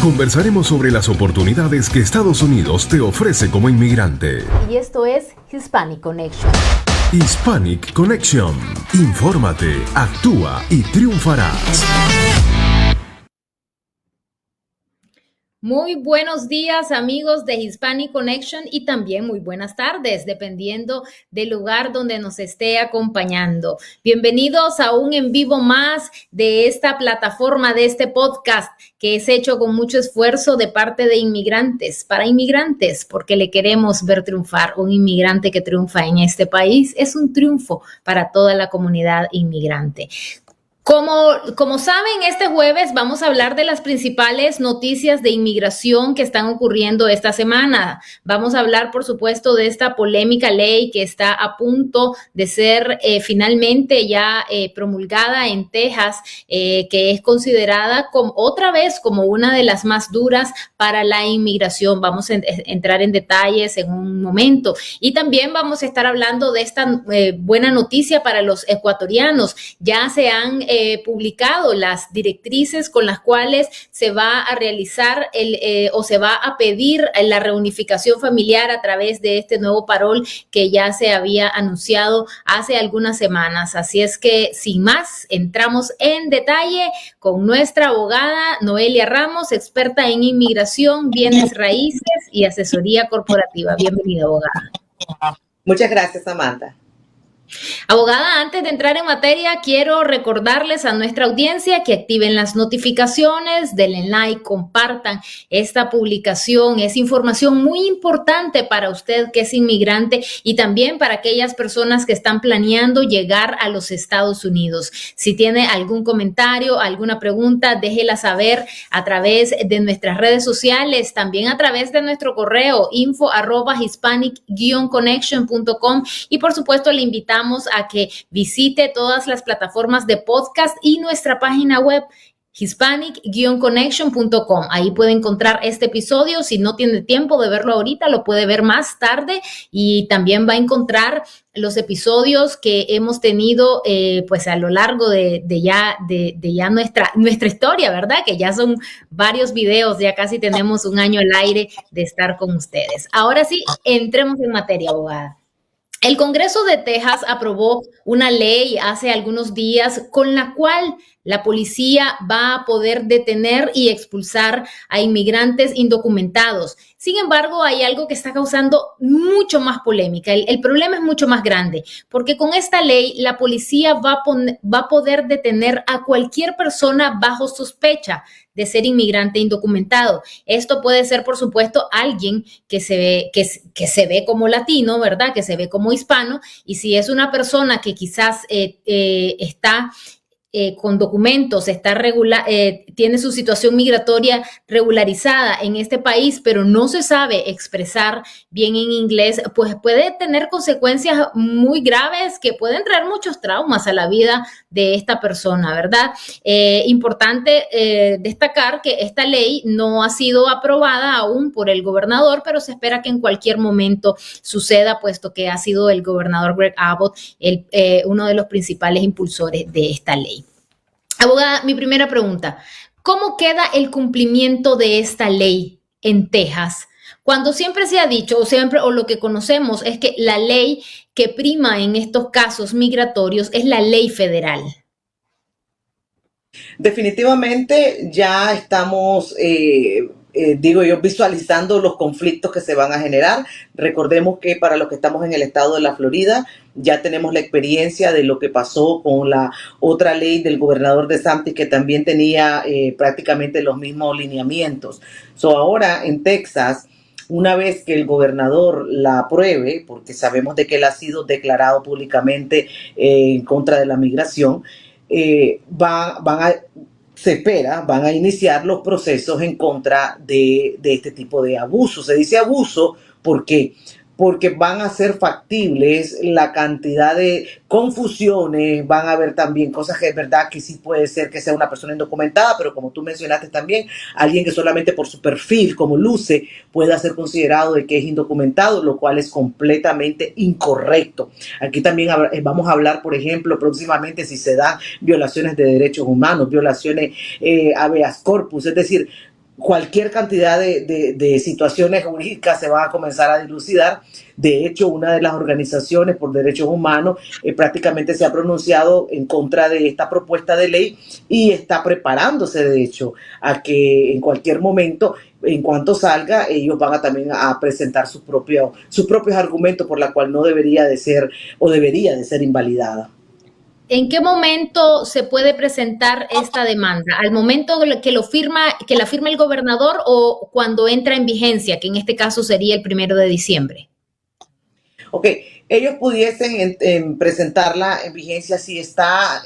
Conversaremos sobre las oportunidades que Estados Unidos te ofrece como inmigrante. Y esto es Hispanic Connection. Hispanic Connection. Infórmate, actúa y triunfarás. Muy buenos días, amigos de Hispanic Connection, y también muy buenas tardes, dependiendo del lugar donde nos esté acompañando. Bienvenidos a un en vivo más de esta plataforma, de este podcast que es hecho con mucho esfuerzo de parte de inmigrantes, para inmigrantes, porque le queremos ver triunfar. Un inmigrante que triunfa en este país es un triunfo para toda la comunidad inmigrante. Como saben, este jueves vamos a hablar de las principales noticias de inmigración que están ocurriendo esta semana. Vamos a hablar, por supuesto, de esta polémica ley que está a punto de ser finalmente ya promulgada en Texas, que es considerada otra vez como una de las más duras para la inmigración. Vamos a entrar en detalles en un momento. Y también vamos a estar hablando de esta buena noticia para los ecuatorianos. Ya se han publicado las directrices con las cuales se va a realizar o se va a pedir la reunificación familiar a través de este nuevo parol que ya se había anunciado hace algunas semanas. Así es que, sin más, entramos en detalle con nuestra abogada Noelia Ramos, experta en inmigración, bienes raíces y asesoría corporativa. Bienvenida, abogada. Muchas gracias, Samantha. Abogada, antes de entrar en materia, quiero recordarles a nuestra audiencia que activen las notificaciones, denle like, compartan esta publicación. Es información muy importante para usted que es inmigrante y también para aquellas personas que están planeando llegar a los Estados Unidos. Si tiene algún comentario, alguna pregunta, déjela saber a través de nuestras redes sociales, también a través de nuestro correo info@hispanic-connection.com, y por supuesto le invitamos a que visite todas las plataformas de podcast y nuestra página web hispanic-connection.com. Ahí puede encontrar este episodio. Si no tiene tiempo de verlo ahorita, lo puede ver más tarde, y también va a encontrar los episodios que hemos tenido pues a lo largo de ya nuestra historia, ¿verdad? Que ya son varios videos, ya casi tenemos un año al aire de estar con ustedes. Ahora sí, entremos en materia, abogada. El Congreso de Texas aprobó una ley hace algunos días con la cual la policía va a poder detener y expulsar a inmigrantes indocumentados. Sin embargo, hay algo que está causando mucho más polémica. El problema es mucho más grande, porque con esta ley la policía va a poder detener a cualquier persona bajo sospecha de ser inmigrante indocumentado. Esto puede ser, por supuesto, alguien que se ve como latino, ¿verdad? Que se ve como hispano, y si es una persona que quizás está con documentos, tiene su situación migratoria regularizada en este país, pero no se sabe expresar bien en inglés, pues puede tener consecuencias muy graves que pueden traer muchos traumas a la vida de esta persona, ¿verdad? Importante destacar que esta ley no ha sido aprobada aún por el gobernador, pero se espera que en cualquier momento suceda, puesto que ha sido el gobernador Greg Abbott uno de los principales impulsores de esta ley. Abogada, mi primera pregunta: ¿cómo queda el cumplimiento de esta ley en Texas? Cuando siempre se ha dicho, o lo que conocemos es que la ley que prima en estos casos migratorios es la ley federal. Definitivamente ya estamos, visualizando los conflictos que se van a generar. Recordemos que para los que estamos en el estado de la Florida, ya tenemos la experiencia de lo que pasó con la otra ley del gobernador DeSantis, que también tenía prácticamente los mismos lineamientos. Ahora en Texas, una vez que el gobernador la apruebe, porque sabemos de que él ha sido declarado públicamente en contra de la migración, se espera, van a iniciar los procesos en contra de este tipo de abuso. Se dice abuso porque van a ser factibles la cantidad de confusiones, van a haber también cosas que es verdad que sí puede ser que sea una persona indocumentada, pero como tú mencionaste también, alguien que solamente por su perfil, como luce, pueda ser considerado de que es indocumentado, lo cual es completamente incorrecto. Aquí también vamos a hablar, por ejemplo, próximamente si se dan violaciones de derechos humanos, violaciones habeas corpus, es decir, cualquier cantidad de situaciones jurídicas se van a comenzar a dilucidar. De hecho, una de las organizaciones por derechos humanos prácticamente se ha pronunciado en contra de esta propuesta de ley y está preparándose, de hecho, a que en cualquier momento, en cuanto salga, ellos van a también a presentar sus propios argumentos por la cual no debería de ser o debería de ser invalidada. ¿En qué momento se puede presentar esta demanda? ¿Al momento que la firma el gobernador o cuando entra en vigencia, que en este caso sería el 1 de diciembre? Ok, ellos pudiesen presentarla en vigencia si está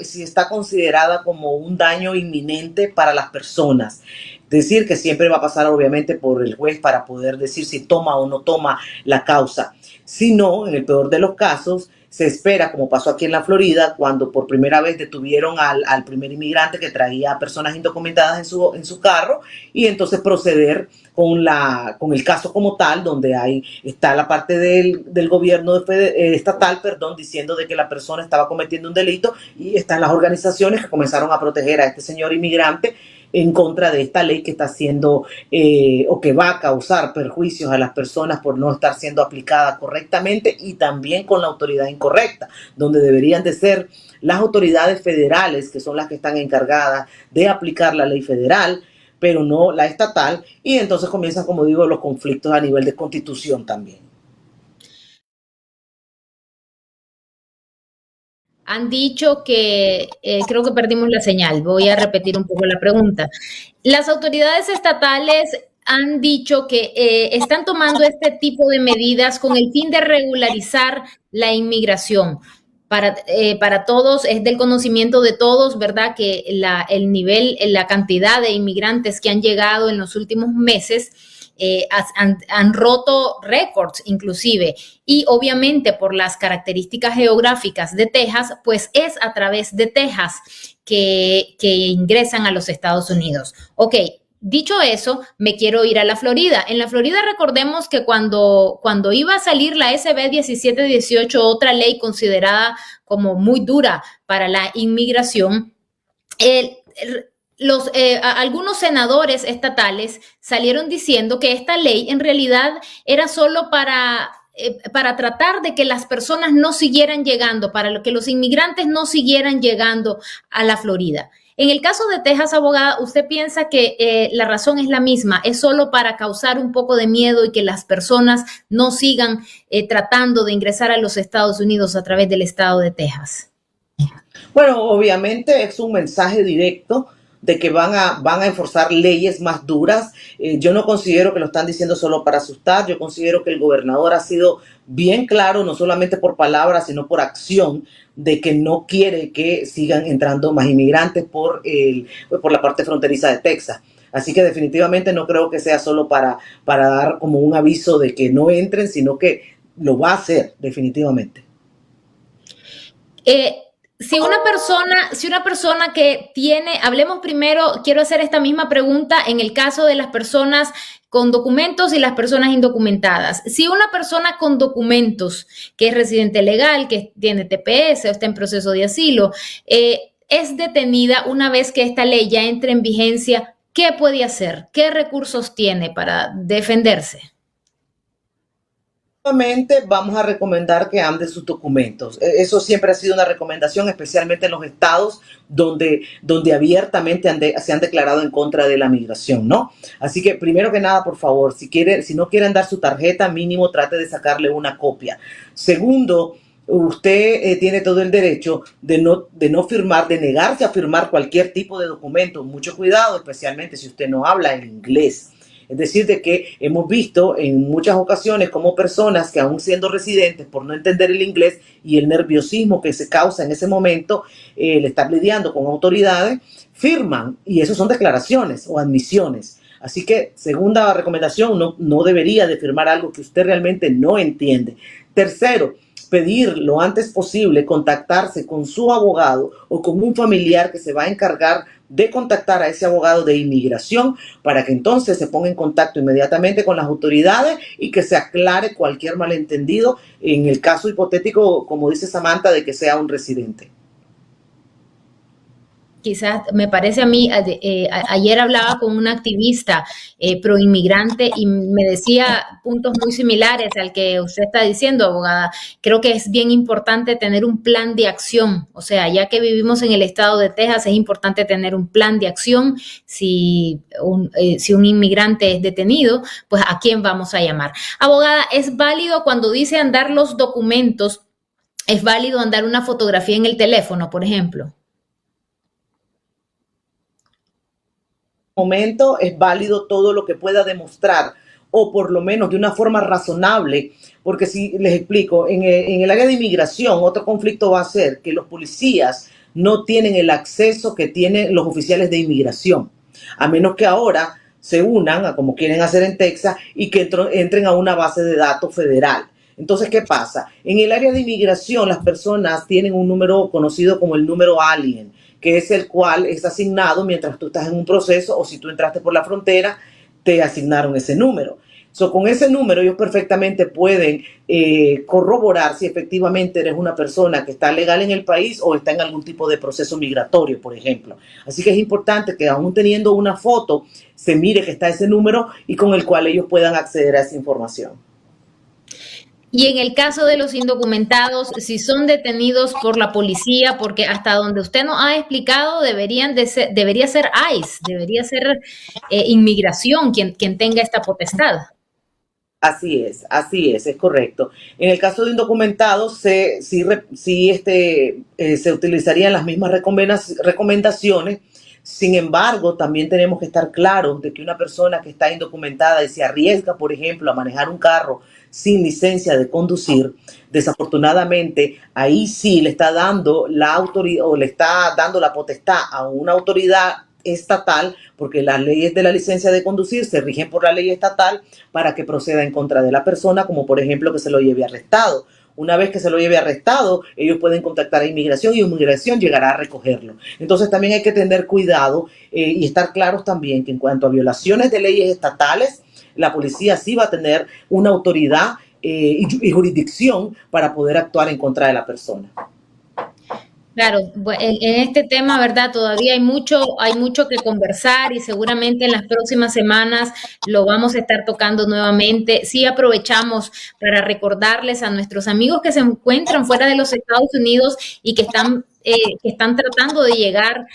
considerada como un daño inminente para las personas. Decir que siempre va a pasar obviamente por el juez para poder decir si toma o no toma la causa. Si no, en el peor de los casos, se espera, como pasó aquí en la Florida, cuando por primera vez detuvieron al primer inmigrante que traía a personas indocumentadas en su carro, y entonces proceder con el caso como tal, donde está la parte del gobierno estatal, diciendo de que la persona estaba cometiendo un delito, y están las organizaciones que comenzaron a proteger a este señor inmigrante en contra de esta ley que está haciendo o que va a causar perjuicios a las personas por no estar siendo aplicada correctamente, y también con la autoridad incorrecta, donde deberían de ser las autoridades federales, que son las que están encargadas de aplicar la ley federal, pero no la estatal, y entonces comienzan, como digo, los conflictos a nivel de constitución también. Han dicho que, creo que perdimos la señal, voy a repetir un poco la pregunta. Las autoridades estatales han dicho que están tomando este tipo de medidas con el fin de regularizar la inmigración. Para todos, es del conocimiento de todos, ¿verdad? Que el nivel, la cantidad de inmigrantes que han llegado en los últimos meses han roto récords inclusive, y obviamente por las características geográficas de Texas, pues es a través de Texas que ingresan a los Estados Unidos. Ok, dicho eso, me quiero ir a la Florida. En la Florida recordemos que cuando iba a salir la SB 1718, otra ley considerada como muy dura para la inmigración, algunos senadores estatales salieron diciendo que esta ley en realidad era solo para tratar de que las personas no siguieran llegando, para que los inmigrantes no siguieran llegando a la Florida. En el caso de Texas, abogada, ¿usted piensa que la razón es la misma? ¿Es solo para causar un poco de miedo y que las personas no sigan tratando de ingresar a los Estados Unidos a través del estado de Texas? Bueno, obviamente es un mensaje directo de que van a enforzar leyes más duras. Yo no considero que lo están diciendo solo para asustar. Yo considero que el gobernador ha sido bien claro, no solamente por palabras, sino por acción, de que no quiere que sigan entrando más inmigrantes por la parte fronteriza de Texas. Así que definitivamente no creo que sea solo para dar como un aviso de que no entren, sino que lo va a hacer definitivamente. Si una persona que hablemos primero, quiero hacer esta misma pregunta en el caso de las personas con documentos y las personas indocumentadas. Si una persona con documentos, que es residente legal, que tiene TPS o está en proceso de asilo, es detenida una vez que esta ley ya entre en vigencia, ¿qué puede hacer? ¿Qué recursos tiene para defenderse? Vamos a recomendar que ande sus documentos. Eso siempre ha sido una recomendación, especialmente en los estados donde abiertamente se han declarado en contra de la migración, ¿no? Así que primero que nada, por favor, si no quieren dar su tarjeta, mínimo trate de sacarle una copia. Segundo, usted tiene todo el derecho de no firmar, de negarse a firmar cualquier tipo de documento. Mucho cuidado, especialmente si usted no habla en inglés. Es decir, de que hemos visto en muchas ocasiones como personas que aún siendo residentes, por no entender el inglés y el nerviosismo que se causa en ese momento, el estar lidiando con autoridades, firman, y eso son declaraciones o admisiones. Así que, segunda recomendación, no debería de firmar algo que usted realmente no entiende. Tercero, pedir lo antes posible contactarse con su abogado o con un familiar que se va a encargar de contactar a ese abogado de inmigración para que entonces se ponga en contacto inmediatamente con las autoridades y que se aclare cualquier malentendido en el caso hipotético, como dice Samantha, de que sea un residente. quizás me parece a mí, ayer hablaba con una activista pro inmigrante y me decía puntos muy similares al que usted está diciendo, abogada. Creo que es bien importante tener un plan de acción, o sea, ya que vivimos en el estado de Texas, es importante tener un plan de acción. Si un inmigrante es detenido, pues ¿a quién vamos a llamar? Abogada, ¿es válido cuando dice andar los documentos, es válido andar una fotografía en el teléfono, por ejemplo? Momento es válido todo lo que pueda demostrar, o por lo menos de una forma razonable, porque si les explico, en el área de inmigración, otro conflicto va a ser que los policías no tienen el acceso que tienen los oficiales de inmigración, a menos que ahora se unan, a como quieren hacer en Texas, y que entren a una base de datos federal. Entonces, ¿qué pasa? En el área de inmigración, las personas tienen un número conocido como el número alien, que es el cual es asignado mientras tú estás en un proceso, o si tú entraste por la frontera, te asignaron ese número. Con ese número ellos perfectamente pueden corroborar si efectivamente eres una persona que está legal en el país o está en algún tipo de proceso migratorio, por ejemplo. Así que es importante que aún teniendo una foto, se mire que está ese número y con el cual ellos puedan acceder a esa información. Y en el caso de los indocumentados, si son detenidos por la policía, porque hasta donde usted nos ha explicado, debería ser ICE, debería ser inmigración quien tenga esta potestad. Así es correcto. En el caso de indocumentados, se utilizarían las mismas recomendaciones. Sin embargo, también tenemos que estar claros de que una persona que está indocumentada y se arriesga, por ejemplo, a manejar un carro sin licencia de conducir, desafortunadamente, ahí sí le está dando la autoridad o le está dando la potestad a una autoridad estatal, porque las leyes de la licencia de conducir se rigen por la ley estatal para que proceda en contra de la persona, como por ejemplo que se lo lleve arrestado. Una vez que se lo lleve arrestado, ellos pueden contactar a inmigración y inmigración llegará a recogerlo. Entonces también hay que tener cuidado y estar claros también que en cuanto a violaciones de leyes estatales, la policía sí va a tener una autoridad y jurisdicción para poder actuar en contra de la persona. Claro, en este tema, ¿verdad? Todavía hay mucho que conversar y seguramente en las próximas semanas lo vamos a estar tocando nuevamente. Sí, aprovechamos para recordarles a nuestros amigos que se encuentran fuera de los Estados Unidos y que están tratando de llegar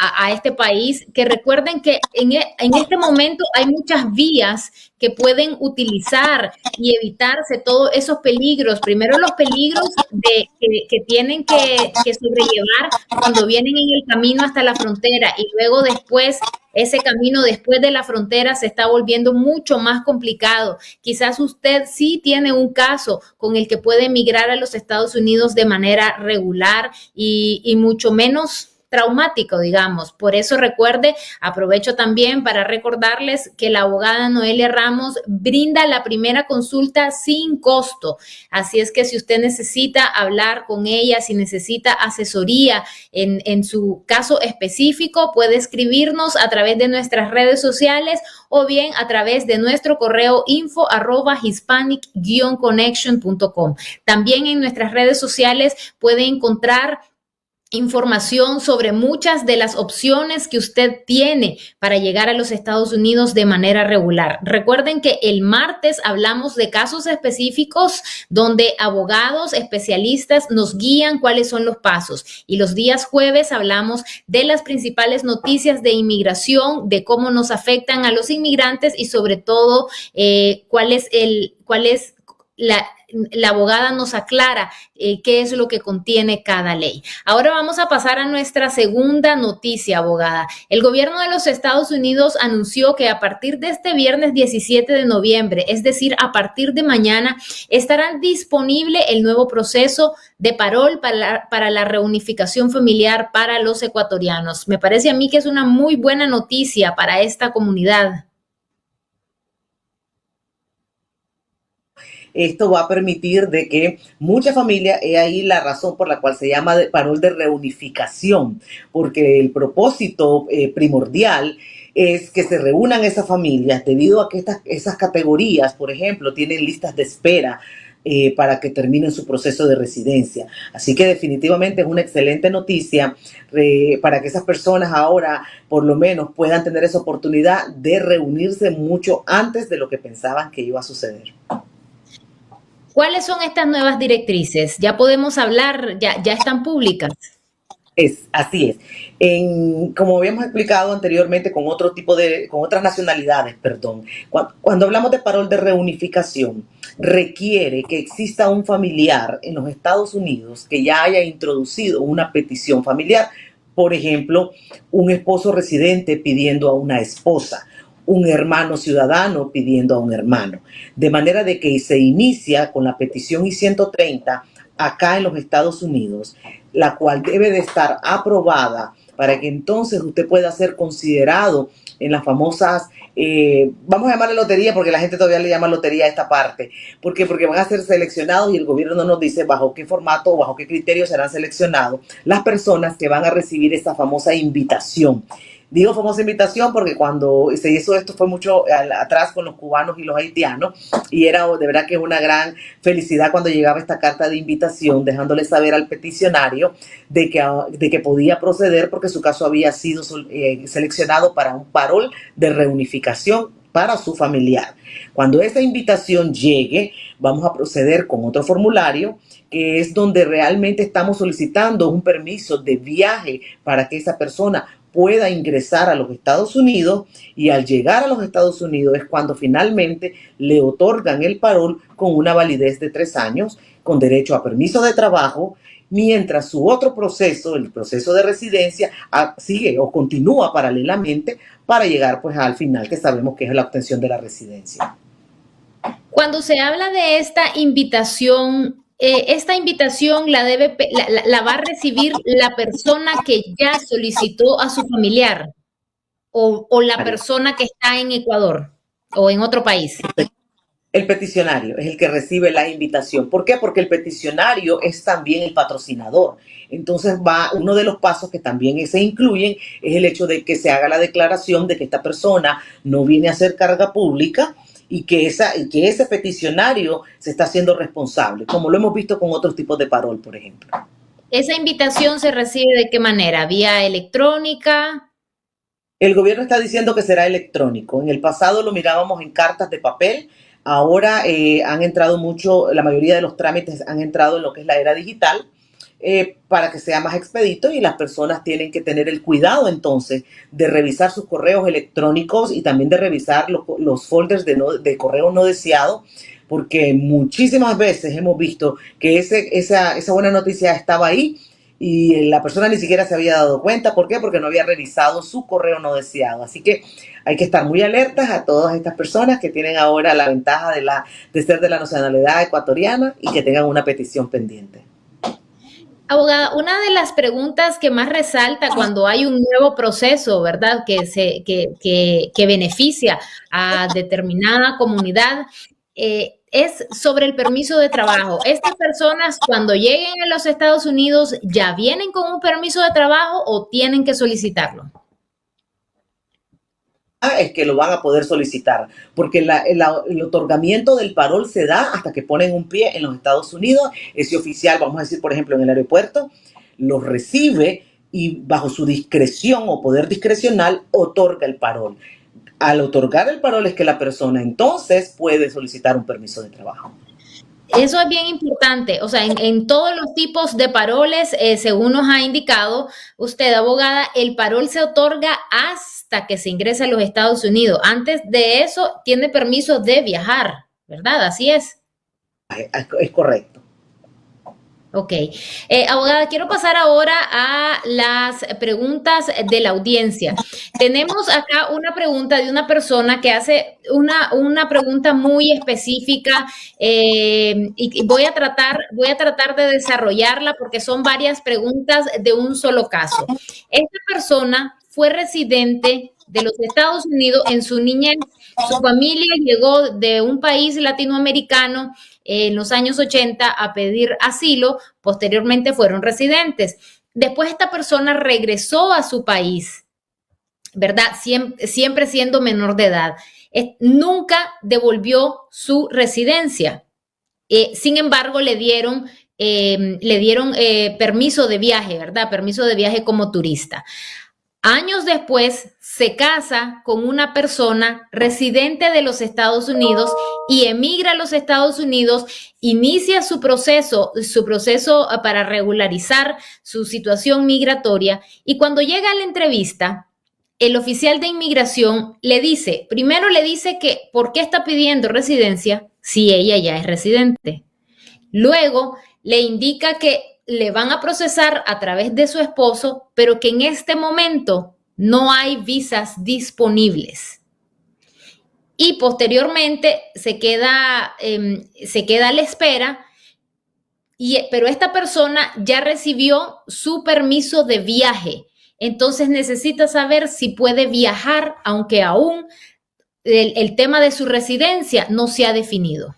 a este país, que recuerden que en este momento hay muchas vías que pueden utilizar y evitarse todos esos peligros. Primero los peligros que tienen que sobrellevar cuando vienen en el camino hasta la frontera y luego después ese camino después de la frontera se está volviendo mucho más complicado. Quizás usted sí tiene un caso con el que puede emigrar a los Estados Unidos de manera regular y mucho menos traumático, digamos. Por eso recuerde, aprovecho también para recordarles que la abogada Noelia Ramos brinda la primera consulta sin costo. Así es que si usted necesita hablar con ella, si necesita asesoría en su caso específico, puede escribirnos a través de nuestras redes sociales o bien a través de nuestro correo info@hispanic-connection.com. También en nuestras redes sociales puede encontrar información sobre muchas de las opciones que usted tiene para llegar a los Estados Unidos de manera regular. Recuerden que el martes hablamos de casos específicos donde abogados especialistas nos guían cuáles son los pasos y los días jueves hablamos de las principales noticias de inmigración, de cómo nos afectan a los inmigrantes y sobre todo la abogada nos aclara qué es lo que contiene cada ley. Ahora vamos a pasar a nuestra segunda noticia, abogada. El gobierno de los Estados Unidos anunció que a partir de este viernes 17 de noviembre, es decir, a partir de mañana, estará disponible el nuevo proceso de parol para la reunificación familiar para los ecuatorianos. Me parece a mí que es una muy buena noticia para esta comunidad. Esto va a permitir de que muchas familias, es ahí la razón por la cual se llama parol de reunificación, porque el propósito primordial es que se reúnan esas familias debido a que esas categorías, por ejemplo, tienen listas de espera para que terminen su proceso de residencia. Así que definitivamente es una excelente noticia para que esas personas ahora por lo menos puedan tener esa oportunidad de reunirse mucho antes de lo que pensaban que iba a suceder. ¿Cuáles son estas nuevas directrices? Ya podemos hablar, ya están públicas. Así es. Como habíamos explicado anteriormente con con otras nacionalidades, perdón, cuando hablamos de parol de reunificación, requiere que exista un familiar en los Estados Unidos que ya haya introducido una petición familiar. Por ejemplo, un esposo residente pidiendo a una esposa, un hermano ciudadano pidiendo a un hermano. De manera de que se inicia con la petición I-130 acá en los Estados Unidos, la cual debe de estar aprobada para que entonces usted pueda ser considerado en las famosas, vamos a llamarle lotería porque la gente todavía le llama lotería a esta parte. ¿Por qué? Porque van a ser seleccionados y el gobierno no nos dice bajo qué formato o bajo qué criterio serán seleccionados las personas que van a recibir esta famosa invitación. Digo famosa invitación porque cuando se hizo esto fue mucho atrás con los cubanos y los haitianos y era de verdad que es una gran felicidad cuando llegaba esta carta de invitación dejándole saber al peticionario de que podía proceder porque su caso había sido seleccionado para un parol de reunificación para su familiar. Cuando esa invitación llegue, vamos a proceder con otro formulario que es donde realmente estamos solicitando un permiso de viaje para que esa persona pueda ingresar a los Estados Unidos y al llegar a los Estados Unidos es cuando finalmente le otorgan el parol con una validez de 3 años, con derecho a permiso de trabajo, mientras su otro proceso, el proceso de residencia, sigue o continúa paralelamente para llegar pues al final que sabemos que es la obtención de la residencia. Cuando se habla de esta invitación la va a recibir la persona que ya solicitó a su familiar o la persona que está en Ecuador o en otro país. El peticionario es el que recibe la invitación. ¿Por qué? Porque el peticionario es también el patrocinador. Entonces uno de los pasos que también se incluyen es el hecho de que se haga la declaración de que esta persona no viene a hacer carga pública y que ese peticionario se está haciendo responsable, como lo hemos visto con otros tipos de parol, por ejemplo. ¿Esa invitación se recibe de qué manera? ¿Vía electrónica? El gobierno está diciendo que será electrónico. En el pasado lo mirábamos en cartas de papel. Ahora han entrado la mayoría de los trámites han entrado en lo que es la era digital para que sea más expedito y las personas tienen que tener el cuidado entonces de revisar sus correos electrónicos y también de revisar los folders de correo no deseado, porque muchísimas veces hemos visto que esa buena noticia estaba ahí y la persona ni siquiera se había dado cuenta. ¿Por qué? Porque no había revisado su correo no deseado. Así que hay que estar muy alertas a todas estas personas que tienen ahora la ventaja de ser de la nacionalidad ecuatoriana y que tengan una petición pendiente. Abogada, una de las preguntas que más resalta cuando hay un nuevo proceso, ¿verdad? Que beneficia a determinada comunidad, es sobre el permiso de trabajo. ¿Estas personas cuando lleguen a los Estados Unidos ya vienen con un permiso de trabajo o tienen que solicitarlo? Es que lo van a poder solicitar, porque el otorgamiento del parol se da hasta que ponen un pie en los Estados Unidos. Ese oficial, vamos a decir, por ejemplo, en el aeropuerto, los recibe y bajo su discreción o poder discrecional otorga el parol. Al otorgar el parol es que la persona entonces puede solicitar un permiso de trabajo. Eso es bien importante, o sea, en todos los tipos de paroles, según nos ha indicado usted, abogada, el parol se otorga hasta que se ingresa a los Estados Unidos. Antes de eso, tiene permiso de viajar, ¿verdad? Así es. Es correcto. Ok. Abogada, quiero pasar ahora a las preguntas de la audiencia. Tenemos acá una pregunta de una persona que hace una pregunta muy específica y voy a tratar de desarrollarla porque son varias preguntas de un solo caso. Esta persona fue residente de los Estados Unidos en su niñez. Su familia llegó de un país latinoamericano en los años 80 a pedir asilo, posteriormente fueron residentes. Después esta persona regresó a su país, ¿verdad? Siempre siendo menor de edad. Nunca devolvió su residencia. Sin embargo, le dieron permiso de viaje, ¿verdad? Permiso de viaje como turista. Años después se casa con una persona residente de los Estados Unidos y emigra a los Estados Unidos, inicia su proceso para regularizar su situación migratoria, y cuando llega a la entrevista, el oficial de inmigración primero le dice que ¿por qué está pidiendo residencia si ella ya es residente? Luego le indica que le van a procesar a través de su esposo, pero que en este momento no hay visas disponibles. Y posteriormente se queda a la espera, pero esta persona ya recibió su permiso de viaje. Entonces necesita saber si puede viajar, aunque aún el tema de su residencia no se ha definido.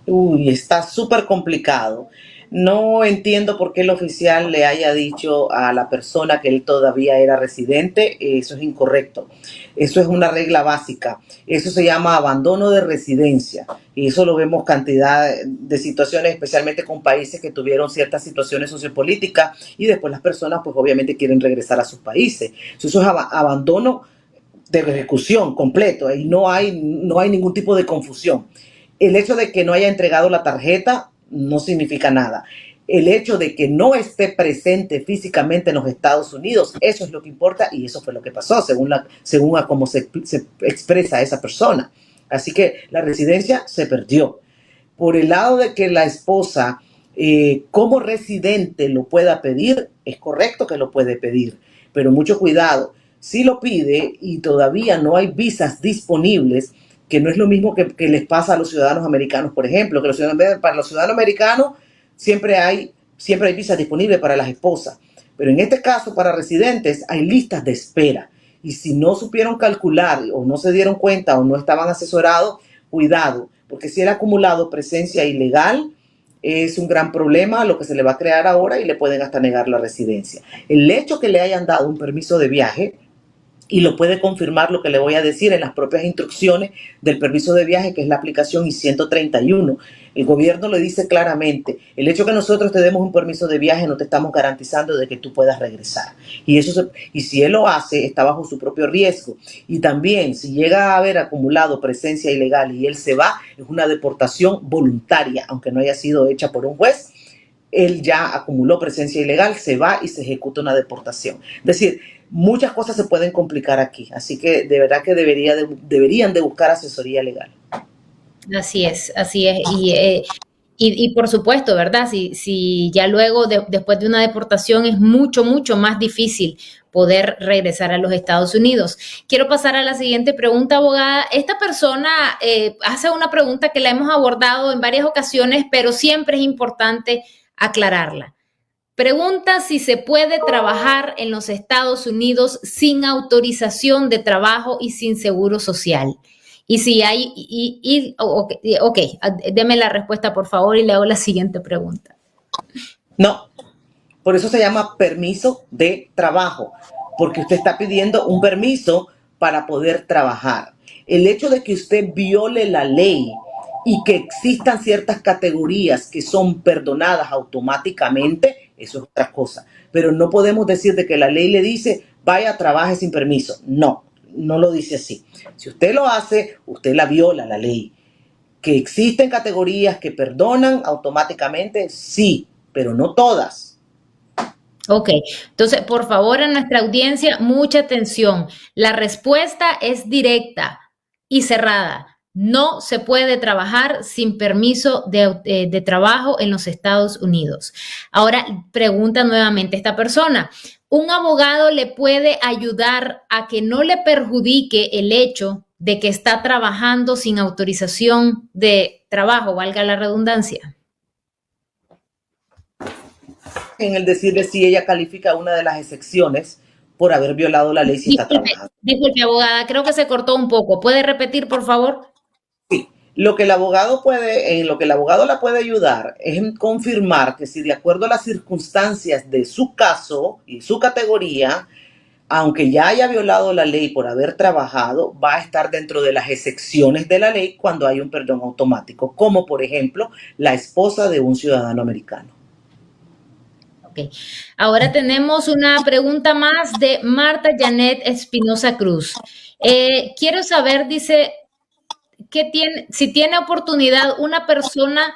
Uy, está súper complicado. No entiendo por qué el oficial le haya dicho a la persona que él todavía era residente. Eso es incorrecto. Eso es una regla básica. Eso se llama abandono de residencia. Y eso lo vemos cantidad de situaciones, especialmente con países que tuvieron ciertas situaciones sociopolíticas y después las personas pues obviamente quieren regresar a sus países. Eso es abandono de ejecución completo y no hay ningún tipo de confusión. El hecho de que no haya entregado la tarjeta no significa nada. El hecho de que no esté presente físicamente en los Estados Unidos, eso es lo que importa, y eso fue lo que pasó, según a cómo se expresa esa persona. Así que la residencia se perdió. Por el lado de que la esposa como residente lo pueda pedir, es correcto que lo puede pedir, pero mucho cuidado. Si lo pide y todavía no hay visas disponibles, que no es lo mismo que les pasa a los ciudadanos americanos, por ejemplo, que para los ciudadanos americanos siempre hay visas disponibles para las esposas. Pero en este caso, para residentes, hay listas de espera. Y si no supieron calcular o no se dieron cuenta o no estaban asesorados, cuidado, porque si el acumulado presencia ilegal es un gran problema lo que se le va a crear ahora y le pueden hasta negar la residencia. El hecho que le hayan dado un permiso de viaje, y lo puede confirmar lo que le voy a decir en las propias instrucciones del permiso de viaje, que es la aplicación I-131. El gobierno le dice claramente, el hecho que nosotros te demos un permiso de viaje no te estamos garantizando de que tú puedas regresar. Y si él lo hace, está bajo su propio riesgo. Y también, si llega a haber acumulado presencia ilegal y él se va, es una deportación voluntaria, aunque no haya sido hecha por un juez. Él ya acumuló presencia ilegal, se va y se ejecuta una deportación. Es decir, muchas cosas se pueden complicar aquí, así que de verdad que deberían de buscar asesoría legal. Así es. Y por supuesto, ¿verdad? Si ya luego, después de una deportación, es mucho, mucho más difícil poder regresar a los Estados Unidos. Quiero pasar a la siguiente pregunta, abogada. Esta persona hace una pregunta que la hemos abordado en varias ocasiones, pero siempre es importante aclararla. Pregunta si se puede trabajar en los Estados Unidos sin autorización de trabajo y sin seguro social. Y si hay, ok, deme la respuesta por favor y le hago la siguiente pregunta. No, por eso se llama permiso de trabajo, porque usted está pidiendo un permiso para poder trabajar. El hecho de que usted viole la ley y que existan ciertas categorías que son perdonadas automáticamente, eso es otra cosa. Pero no podemos decir de que la ley le dice, vaya, trabaje sin permiso. No, no lo dice así. Si usted lo hace, usted la viola la ley. Que existen categorías que perdonan automáticamente, sí, pero no todas. Ok, entonces, por favor, a nuestra audiencia, mucha atención. La respuesta es directa y cerrada. No se puede trabajar sin permiso de trabajo en los Estados Unidos. Ahora, pregunta nuevamente esta persona. ¿Un abogado le puede ayudar a que no le perjudique el hecho de que está trabajando sin autorización de trabajo, valga la redundancia? En el decirle si ella califica una de las excepciones por haber violado la ley si está trabajando. Disculpe, abogada, creo que se cortó un poco. ¿Puede repetir, por favor? Sí, en lo que el abogado la puede ayudar es en confirmar que si de acuerdo a las circunstancias de su caso y su categoría aunque ya haya violado la ley por haber trabajado, va a estar dentro de las excepciones de la ley cuando hay un perdón automático, como por ejemplo la esposa de un ciudadano americano. Okay. Ahora tenemos una pregunta más de Marta Janet Espinosa Cruz. Quiero saber, dice, si tiene oportunidad una persona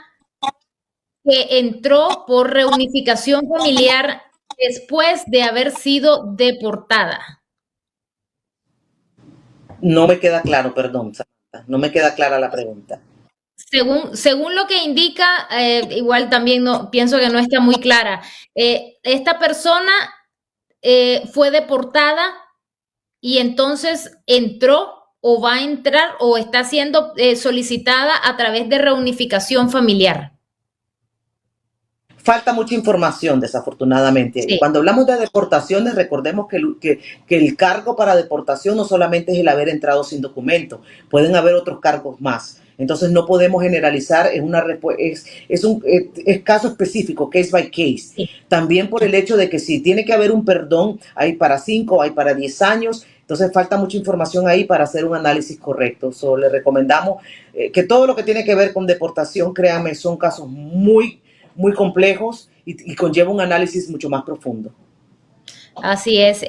que entró por reunificación familiar después de haber sido deportada. No me queda claro, perdón, Samantha, no me queda clara la pregunta. Según lo que indica, igual también pienso que no está muy clara. Esta persona fue deportada y entonces entró o va a entrar o está siendo solicitada a través de reunificación familiar. Falta mucha información, desafortunadamente. Sí. Cuando hablamos de deportaciones, recordemos que el cargo para deportación no solamente es el haber entrado sin documento, pueden haber otros cargos más. Entonces no podemos generalizar, es caso específico, case by case. Sí. También por el hecho de que si tiene que haber un perdón, hay para 5, hay para 10 años, entonces falta mucha información ahí para hacer un análisis correcto. Le recomendamos que todo lo que tiene que ver con deportación, créanme, son casos muy complejos y conlleva un análisis mucho más profundo. Así es,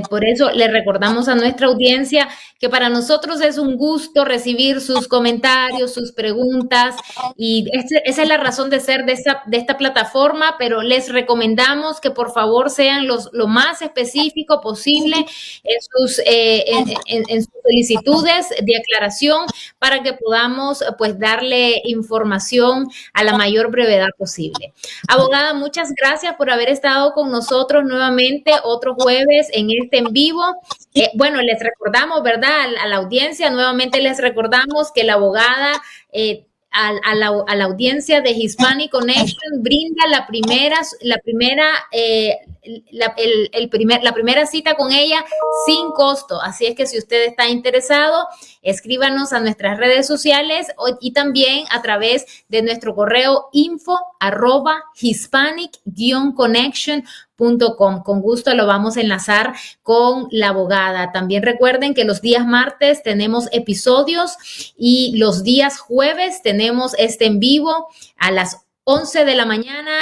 por eso le recordamos a nuestra audiencia que para nosotros es un gusto recibir sus comentarios, sus preguntas, y esa es la razón de ser de esta plataforma, pero les recomendamos que por favor sean lo más específico posible en sus solicitudes de aclaración para que podamos pues darle información a la mayor brevedad posible. Abogada, muchas gracias por haber estado con nosotros nuevamente otro jueves en este en vivo. Bueno, les recordamos, ¿verdad? A la audiencia, nuevamente les recordamos que la abogada a la audiencia de Hispanic Connection brinda la primera cita con ella sin costo. Así es que si usted está interesado, escríbanos a nuestras redes sociales y también a través de nuestro correo info@hispanic-connection.com. Con gusto lo vamos a enlazar con la abogada. También recuerden que los días martes tenemos episodios y los días jueves tenemos en vivo a las 11 de la mañana,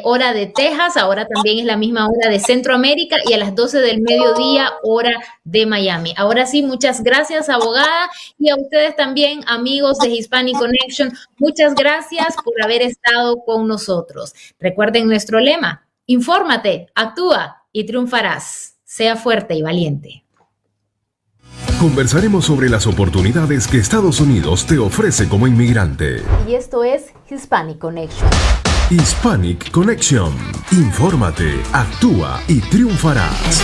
hora de Texas, ahora también es la misma hora de Centroamérica, y a las 12 del mediodía, hora de Miami. Ahora sí, muchas gracias, abogada, y a ustedes también, amigos de Hispanic Connection, muchas gracias por haber estado con nosotros. Recuerden nuestro lema: infórmate, actúa y triunfarás. Sea fuerte y valiente. Conversaremos sobre las oportunidades que Estados Unidos te ofrece como inmigrante. Y esto es Hispanic Connection. Hispanic Connection. Infórmate, actúa y triunfarás.